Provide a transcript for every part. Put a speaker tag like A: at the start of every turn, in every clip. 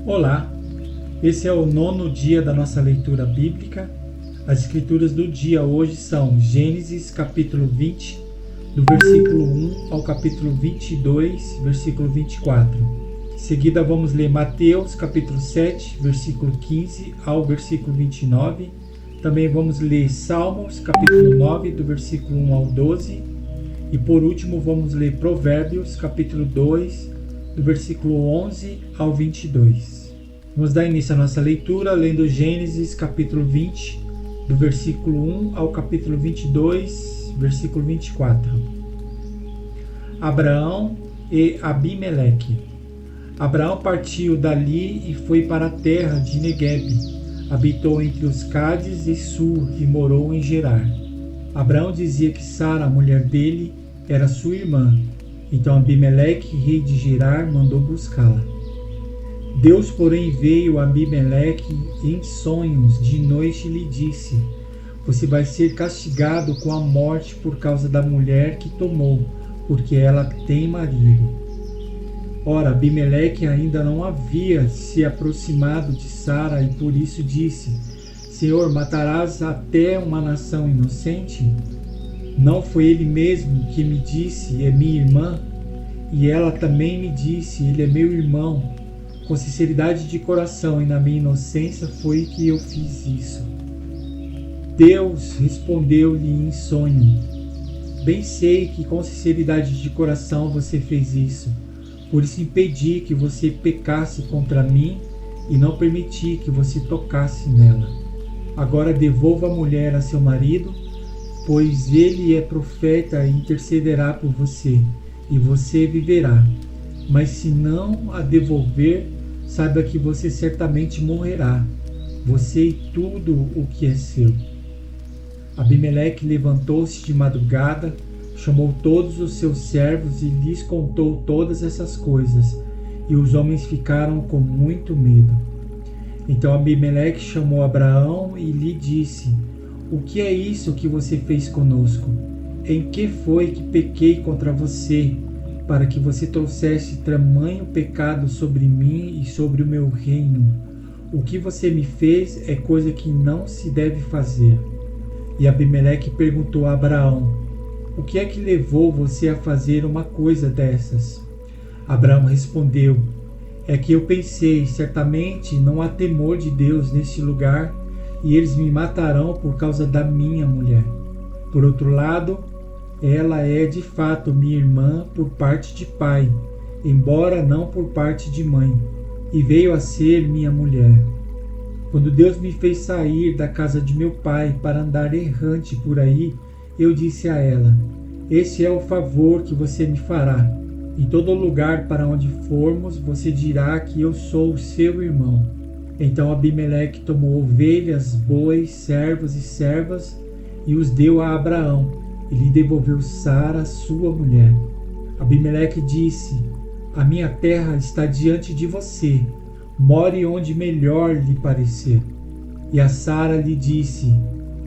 A: Olá, esse é o 9º dia da nossa leitura bíblica. As escrituras do dia hoje são Gênesis capítulo 20, do versículo 1 ao capítulo 22, versículo 24. Em seguida vamos ler Mateus capítulo 7, versículo 15 ao versículo 29. Também vamos ler Salmos capítulo 9, do versículo 1 ao 12. E por último vamos ler Provérbios capítulo 2, do versículo 11 ao 22. Vamos dar início à nossa leitura lendo Gênesis capítulo 20, do versículo 1 ao capítulo 22, versículo 24. Abraão e Abimeleque. Abraão partiu dali e foi para a terra de Negueb. Habitou entre os Cádiz e Sur e morou em Gerar. Abraão dizia que Sara, a mulher dele, era sua irmã. Então Abimeleque, rei de Gerar, mandou buscá-la. Deus, porém, veio a Abimeleque em sonhos de noite e lhe disse: Você vai ser castigado com a morte por causa da mulher que tomou, porque ela tem marido. Ora, Abimeleque ainda não havia se aproximado de Sara e por isso disse: Senhor, matarás até uma nação inocente? Não foi ele mesmo que me disse, é minha irmã? E ela também me disse, ele é meu irmão. Com sinceridade de coração e na minha inocência foi que eu fiz isso. Deus respondeu-lhe em sonho: Bem sei que com sinceridade de coração você fez isso. Por isso impedi que você pecasse contra mim e não permiti que você tocasse nela. Agora devolva a mulher a seu marido, pois ele é profeta e intercederá por você, e você viverá. Mas se não a devolver, saiba que você certamente morrerá, você e tudo o que é seu. Abimeleque levantou-se de madrugada, chamou todos os seus servos e lhes contou todas essas coisas, e os homens ficaram com muito medo. Então Abimeleque chamou Abraão e lhe disse: O que é isso que você fez conosco? Em que foi que pequei contra você, para que você trouxesse tamanho pecado sobre mim e sobre o meu reino? O que você me fez é coisa que não se deve fazer. E Abimeleque perguntou a Abraão: O que é que levou você a fazer uma coisa dessas? Abraão respondeu: É que eu pensei, certamente não há temor de Deus neste lugar, e eles me matarão por causa da minha mulher. Por outro lado, ela é de fato minha irmã por parte de pai, embora não por parte de mãe, e veio a ser minha mulher. Quando Deus me fez sair da casa de meu pai para andar errante por aí, eu disse a ela: Este é o favor que você me fará. Em todo lugar para onde formos, você dirá que eu sou o seu irmão. Então Abimeleque tomou ovelhas, bois, servos e servas e os deu a Abraão, e lhe devolveu Sara, sua mulher. Abimeleque disse: A minha terra está diante de você, more onde melhor lhe parecer. E a Sara lhe disse: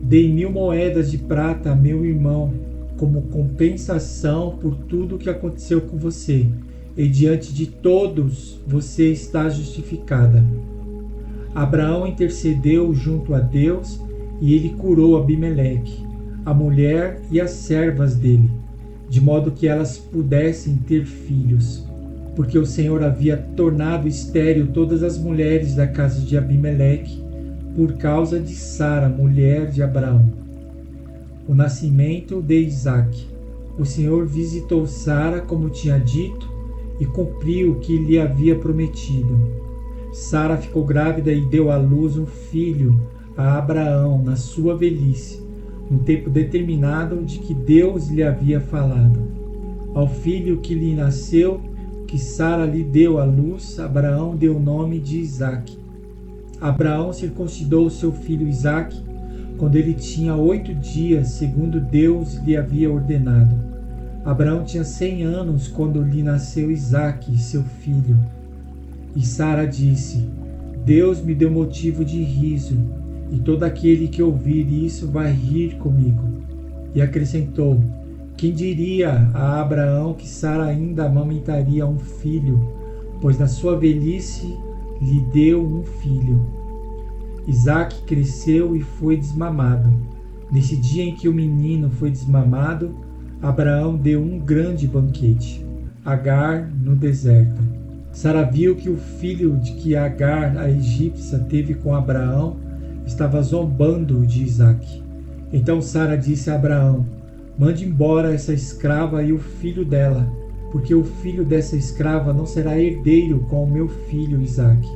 A: Dei 1000 moedas de prata a meu irmão, como compensação por tudo o que aconteceu com você, e diante de todos você está justificada. Abraão intercedeu junto a Deus e ele curou Abimeleque, a mulher e as servas dele, de modo que elas pudessem ter filhos, porque o Senhor havia tornado estéril todas as mulheres da casa de Abimeleque por causa de Sara, mulher de Abraão. O nascimento de Isaque. O Senhor visitou Sara como tinha dito e cumpriu o que lhe havia prometido. Sara ficou grávida e deu à luz um filho a Abraão na sua velhice, no tempo determinado de que Deus lhe havia falado. Ao filho que lhe nasceu, que Sara lhe deu à luz, Abraão deu o nome de Isaque. Abraão circuncidou seu filho Isaque quando ele tinha 8 dias, segundo Deus lhe havia ordenado. Abraão tinha 100 anos quando lhe nasceu Isaque, seu filho. E Sara disse: Deus me deu motivo de riso, e todo aquele que ouvir isso vai rir comigo. E acrescentou: Quem diria a Abraão que Sara ainda amamentaria um filho, pois na sua velhice lhe deu um filho. Isaque cresceu e foi desmamado. Nesse dia em que o menino foi desmamado, Abraão deu um grande banquete. Agar no deserto. Sara viu que o filho de que Agar, a egípcia, teve com Abraão estava zombando de Isaque. Então Sara disse a Abraão: mande embora essa escrava e o filho dela, porque o filho dessa escrava não será herdeiro com o meu filho Isaque.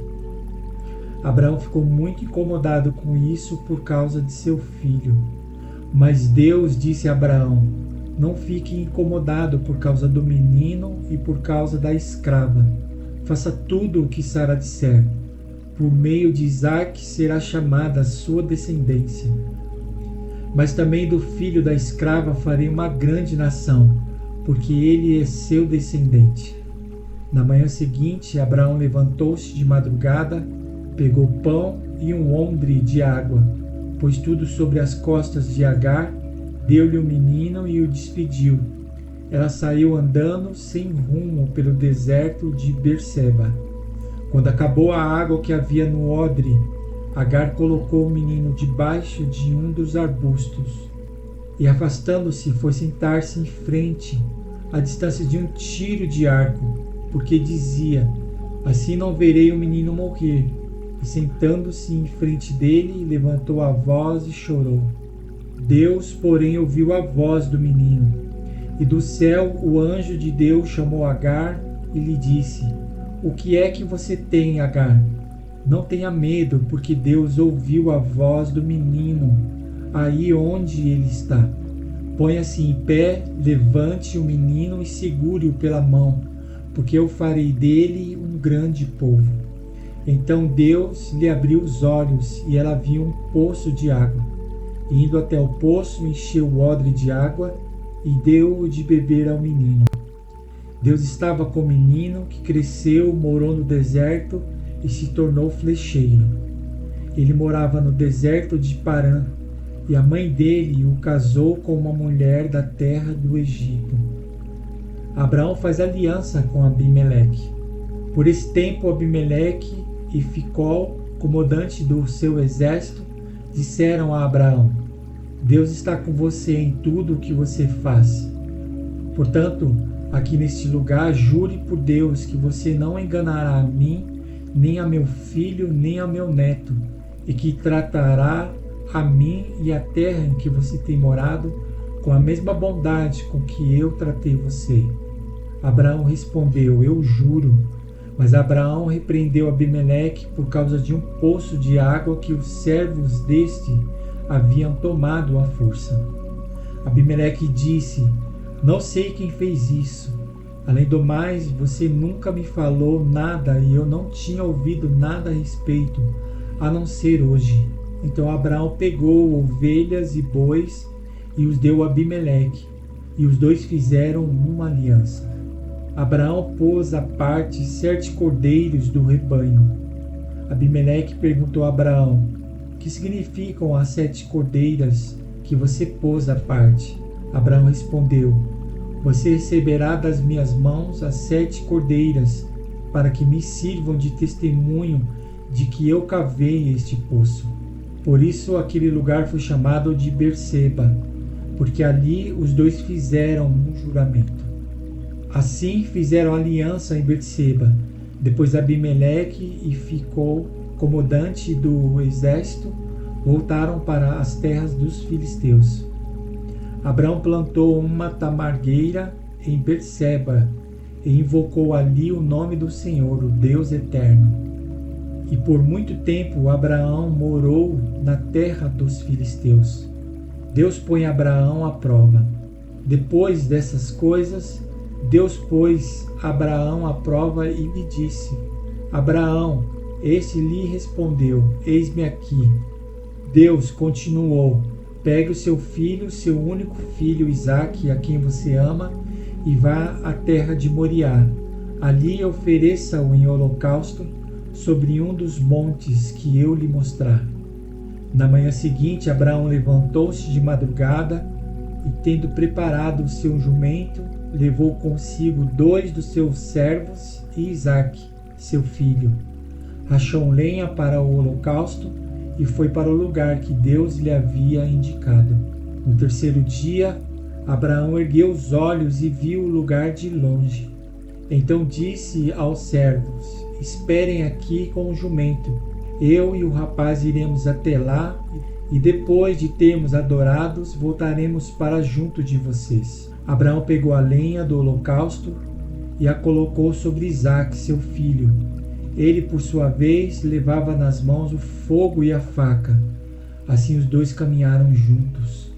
A: Abraão ficou muito incomodado com isso por causa de seu filho. Mas Deus disse a Abraão: não fique incomodado por causa do menino e por causa da escrava. Faça tudo o que Sara disser. Por meio de Isaque será chamada a sua descendência. Mas também do filho da escrava farei uma grande nação, porque ele é seu descendente. Na manhã seguinte, Abraão levantou-se de madrugada, pegou pão e um odre de água, pôs tudo sobre as costas de Agar, deu-lhe o menino e o despediu. Ela saiu andando sem rumo pelo deserto de Berseba. Quando acabou a água que havia no odre, Agar colocou o menino debaixo de um dos arbustos e, afastando-se, foi sentar-se em frente, à distância de um tiro de arco, porque dizia: assim não verei o menino morrer. E sentando-se em frente dele, levantou a voz e chorou. Deus, porém, ouviu a voz do menino. E do céu o anjo de Deus chamou Agar e lhe disse: o que é que você tem, Agar? Não tenha medo, porque Deus ouviu a voz do menino aí onde ele está. Ponha-se em pé, levante o menino e segure-o pela mão, porque eu farei dele um grande povo. Então Deus lhe abriu os olhos e ela viu um poço de água. E indo até o poço, encheu o odre de água e deu-o de beber ao menino. Deus estava com o menino, que cresceu, morou no deserto e se tornou flecheiro. Ele morava no deserto de Parã, e a mãe dele o casou com uma mulher da terra do Egito. Abraão faz aliança com Abimeleque. Por esse tempo, Abimeleque e Ficol, comandante do seu exército, disseram a Abraão: Deus está com você em tudo o que você faz. Portanto, aqui neste lugar, jure por Deus que você não enganará a mim, nem a meu filho, nem a meu neto, e que tratará a mim e a terra em que você tem morado com a mesma bondade com que eu tratei você. Abraão respondeu: eu juro. Mas Abraão repreendeu Abimeleque por causa de um poço de água que os servos deste haviam tomado à força. Abimeleque disse: não sei quem fez isso. Além do mais, você nunca me falou nada e eu não tinha ouvido nada a respeito, a não ser hoje. Então Abraão pegou ovelhas e bois e os deu a Abimeleque, e os dois fizeram uma aliança. Abraão pôs à parte 7 cordeiros do rebanho. Abimeleque perguntou a Abraão: que significam as 7 cordeiras que você pôs à parte? Abraão respondeu: você receberá das minhas mãos as 7 cordeiras, para que me sirvam de testemunho de que eu cavei este poço. Por isso aquele lugar foi chamado de Berseba, porque ali os dois fizeram um juramento. Assim fizeram aliança em Berseba. Depois Abimeleque e Ficol, comandante do exército, voltaram para as terras dos filisteus. Abraão plantou uma tamargueira em Berseba e invocou ali o nome do Senhor, o Deus eterno. E por muito tempo Abraão morou na terra dos filisteus. Deus põe Abraão à prova. Depois dessas coisas, Deus pôs Abraão à prova e lhe disse: Abraão. Este lhe respondeu: eis-me aqui. Deus continuou: pegue o seu filho, seu único filho Isaque, a quem você ama, e vá à terra de Moriá. Ali ofereça-o em holocausto sobre um dos montes que eu lhe mostrar. Na manhã seguinte, Abraão levantou-se de madrugada e, tendo preparado o seu jumento, levou consigo 2 dos seus servos e Isaque, seu filho. Rachou lenha para o holocausto e foi para o lugar que Deus lhe havia indicado. No terceiro dia, Abraão ergueu os olhos e viu o lugar de longe. Então disse aos servos: esperem aqui com o jumento. Eu e o rapaz iremos até lá e depois de termos adorados, voltaremos para junto de vocês. Abraão pegou a lenha do holocausto e a colocou sobre Isaque, seu filho. Ele, por sua vez, levava nas mãos o fogo e a faca. Assim os dois caminharam juntos.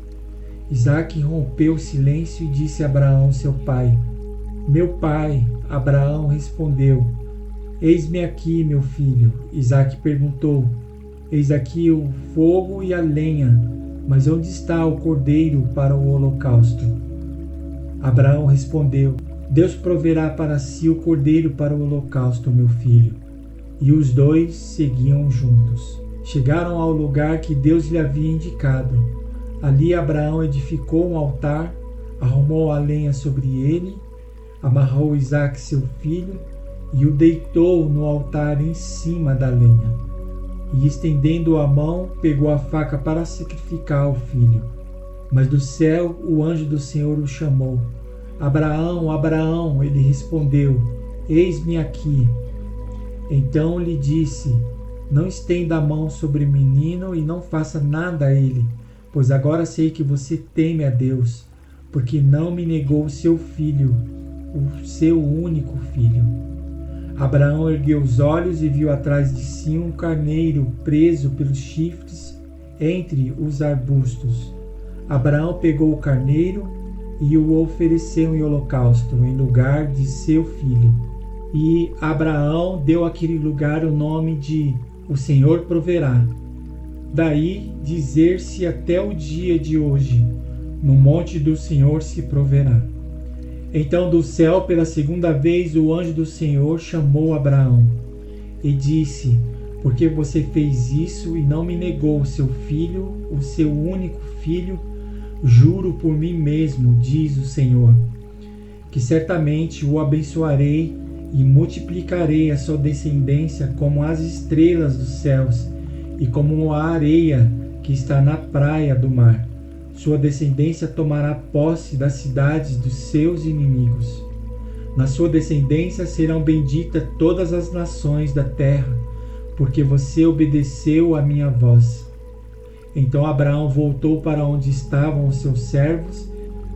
A: Isaque rompeu o silêncio e disse a Abraão, seu pai: meu pai. Abraão respondeu: eis-me aqui, meu filho. Isaque perguntou: eis aqui o fogo e a lenha, mas onde está o cordeiro para o holocausto? Abraão respondeu: Deus proverá para si o cordeiro para o holocausto, meu filho. E os dois seguiam juntos. Chegaram ao lugar que Deus lhe havia indicado. Ali Abraão edificou um altar, arrumou a lenha sobre ele, amarrou Isaque, seu filho, e o deitou no altar em cima da lenha. E estendendo a mão, pegou a faca para sacrificar o filho. Mas do céu o anjo do Senhor o chamou: Abraão, Abraão. Ele respondeu: eis-me aqui. Então lhe disse: não estenda a mão sobre o menino e não faça nada a ele, pois agora sei que você teme a Deus, porque não me negou o seu filho, o seu único filho. Abraão ergueu os olhos e viu atrás de si um carneiro preso pelos chifres entre os arbustos. Abraão pegou o carneiro e o ofereceu em holocausto, em lugar de seu filho. E Abraão deu àquele lugar o nome de O Senhor Proverá. Daí dizer-se até o dia de hoje: no monte do Senhor se proverá. Então do céu pela segunda vez o anjo do Senhor chamou Abraão e disse: por que você fez isso e não me negou o seu filho, o seu único filho? Juro por mim mesmo, diz o Senhor, que certamente o abençoarei e multiplicarei a sua descendência como as estrelas dos céus e como a areia que está na praia do mar. Sua descendência tomará posse das cidades dos seus inimigos. Na sua descendência serão benditas todas as nações da terra, porque você obedeceu à minha voz. Então Abraão voltou para onde estavam os seus servos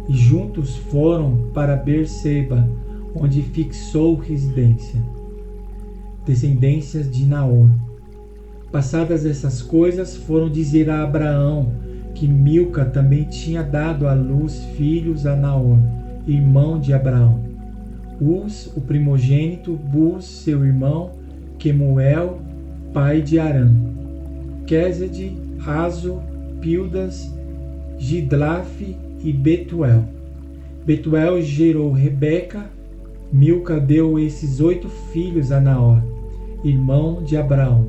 A: e juntos foram para Berseba, onde fixou residência. Descendências de Naor. Passadas essas coisas, foram dizer a Abraão que Milca também tinha dado à luz filhos a Naor, irmão de Abraão. Uz, o primogênito, Buz, seu irmão, Quemuel, pai de Arã, Quezede, Azo, Pildas, Gidlaf e Betuel. Betuel gerou Rebeca. Milca deu esses 8 filhos a Naor, irmão de Abraão.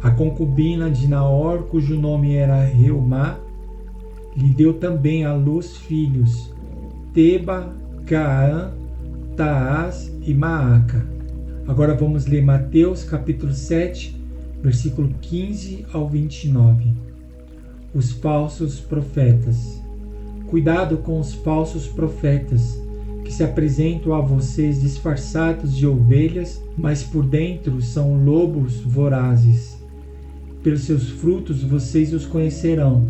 A: A concubina de Naor, cujo nome era Reumá, lhe deu também à luz filhos, Teba, Gaã, Taás e Maaca. Agora vamos ler Mateus capítulo 7, versículo 15 ao 29. Os falsos profetas. Cuidado com os falsos profetas, que se apresentam a vocês disfarçados de ovelhas, mas por dentro são lobos vorazes. Pelos seus frutos vocês os conhecerão.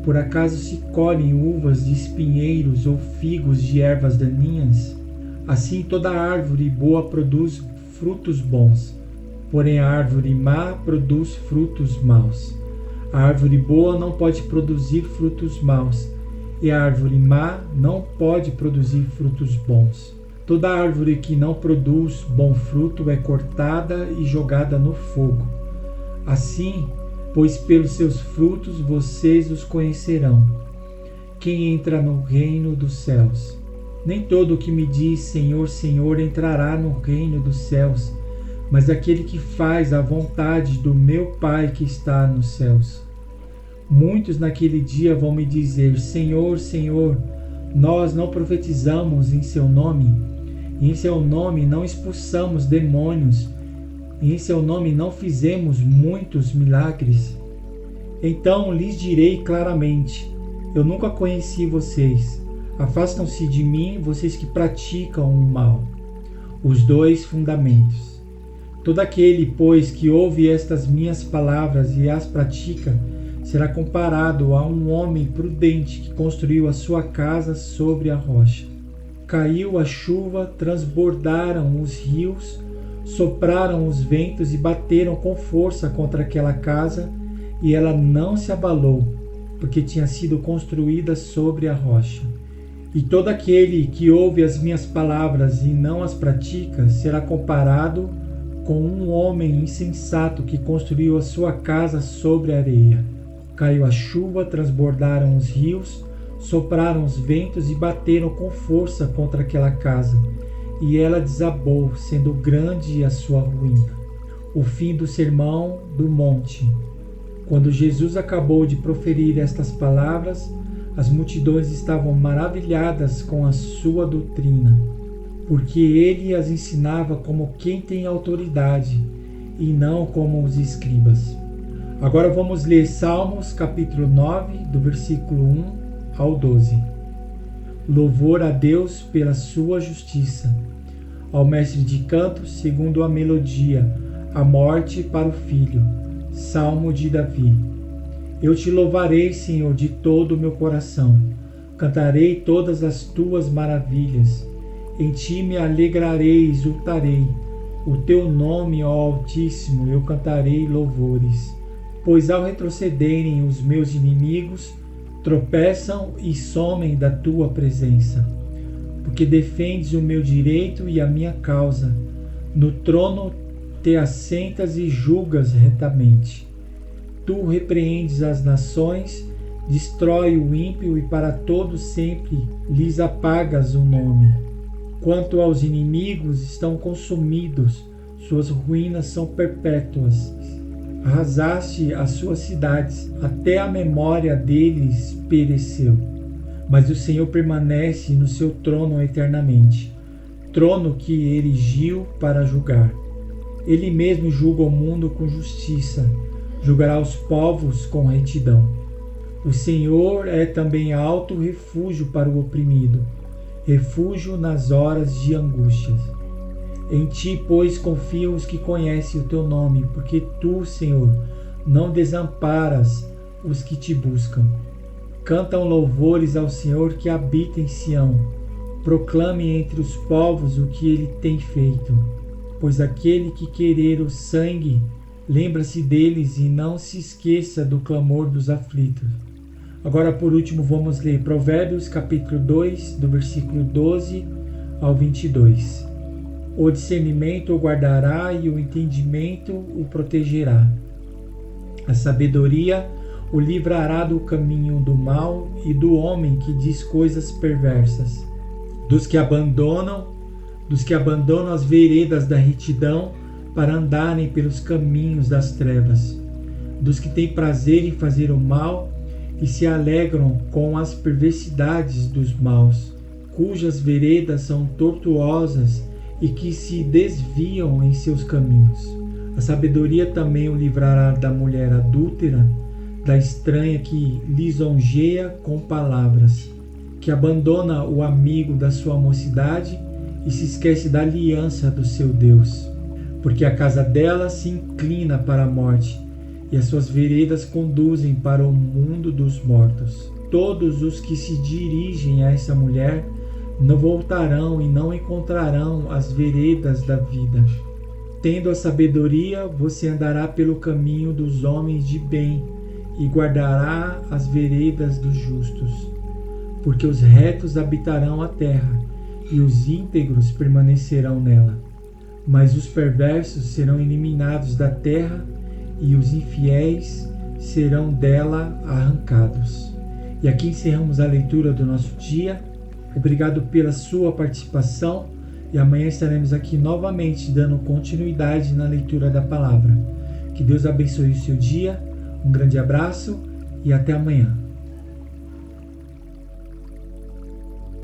A: Por acaso se colhem uvas de espinheiros ou figos de ervas daninhas? Assim toda árvore boa produz frutos bons, porém a árvore má produz frutos maus. A árvore boa não pode produzir frutos maus, e a árvore má não pode produzir frutos bons. Toda árvore que não produz bom fruto é cortada e jogada no fogo. Assim, pois pelos seus frutos vocês os conhecerão. Quem entra no reino dos céus? Nem todo o que me diz Senhor, Senhor entrará no reino dos céus, mas aquele que faz a vontade do meu Pai que está nos céus. Muitos naquele dia vão me dizer: Senhor, Senhor, nós não profetizamos em seu nome, e em seu nome não expulsamos demônios, e em seu nome não fizemos muitos milagres? Então lhes direi claramente: eu nunca conheci vocês. Afastam-se de mim, vocês que praticam o mal. Os dois fundamentos. Todo aquele, pois, que ouve estas minhas palavras e as pratica, será comparado a um homem prudente que construiu a sua casa sobre a rocha. Caiu a chuva, transbordaram os rios, sopraram os ventos e bateram com força contra aquela casa, e ela não se abalou, porque tinha sido construída sobre a rocha. E todo aquele que ouve as minhas palavras e não as pratica será comparado com um homem insensato que construiu a sua casa sobre a areia. Caiu a chuva, transbordaram os rios, sopraram os ventos e bateram com força contra aquela casa, e ela desabou, sendo grande a sua ruína. O fim do Sermão do Monte. Quando Jesus acabou de proferir estas palavras, as multidões estavam maravilhadas com a sua doutrina, porque ele as ensinava como quem tem autoridade, e não como os escribas. Agora vamos ler Salmos capítulo 9, do versículo 1 ao 12. Louvor a Deus pela sua justiça, ao mestre de canto segundo a melodia, a morte para o filho. Salmo de Davi. Eu te louvarei, Senhor, de todo o meu coração. Cantarei todas as tuas maravilhas. Em ti me alegrarei e exultarei. O teu nome, ó Altíssimo, eu cantarei louvores. Pois ao retrocederem os meus inimigos, tropeçam e somem da tua presença. Porque defendes o meu direito e a minha causa. No trono te assentas e julgas retamente. Tu repreendes as nações, destrói o ímpio e para todo sempre lhes apagas o nome. Quanto aos inimigos, estão consumidos, suas ruínas são perpétuas. Arrasaste as suas cidades, até a memória deles pereceu. Mas o Senhor permanece no seu trono eternamente, trono que erigiu para julgar. Ele mesmo julga o mundo com justiça, julgará os povos com retidão. O Senhor é também alto refúgio para o oprimido, refúgio nas horas de angústias. Em ti, pois, confiam os que conhecem o teu nome, porque tu, Senhor, não desamparas os que te buscam. Cantam louvores ao Senhor que habita em Sião. Proclame entre os povos o que ele tem feito. Pois aquele que querer o sangue, lembra-se deles e não se esqueça do clamor dos aflitos. Agora, por último, vamos ler Provérbios capítulo 2, do versículo 12 ao 22. O discernimento o guardará e o entendimento o protegerá. A sabedoria o livrará do caminho do mal e do homem que diz coisas perversas. Dos que abandonam as veredas da retidão para andarem pelos caminhos das trevas. Dos que têm prazer em fazer o mal e se alegram com as perversidades dos maus, cujas veredas são tortuosas e que se desviam em seus caminhos. A sabedoria também o livrará da mulher adúltera, da estranha que lisonjeia com palavras, que abandona o amigo da sua mocidade e se esquece da aliança do seu Deus. Porque a casa dela se inclina para a morte, e as suas veredas conduzem para o mundo dos mortos. Todos os que se dirigem a essa mulher não voltarão e não encontrarão as veredas da vida. Tendo a sabedoria, você andará pelo caminho dos homens de bem e guardará as veredas dos justos. Porque os retos habitarão a terra e os íntegros permanecerão nela. Mas os perversos serão eliminados da terra e os infiéis serão dela arrancados. E aqui encerramos a leitura do nosso dia. Obrigado pela sua participação e amanhã estaremos aqui novamente dando continuidade na leitura da palavra. Que Deus abençoe o seu dia, um grande abraço e até amanhã.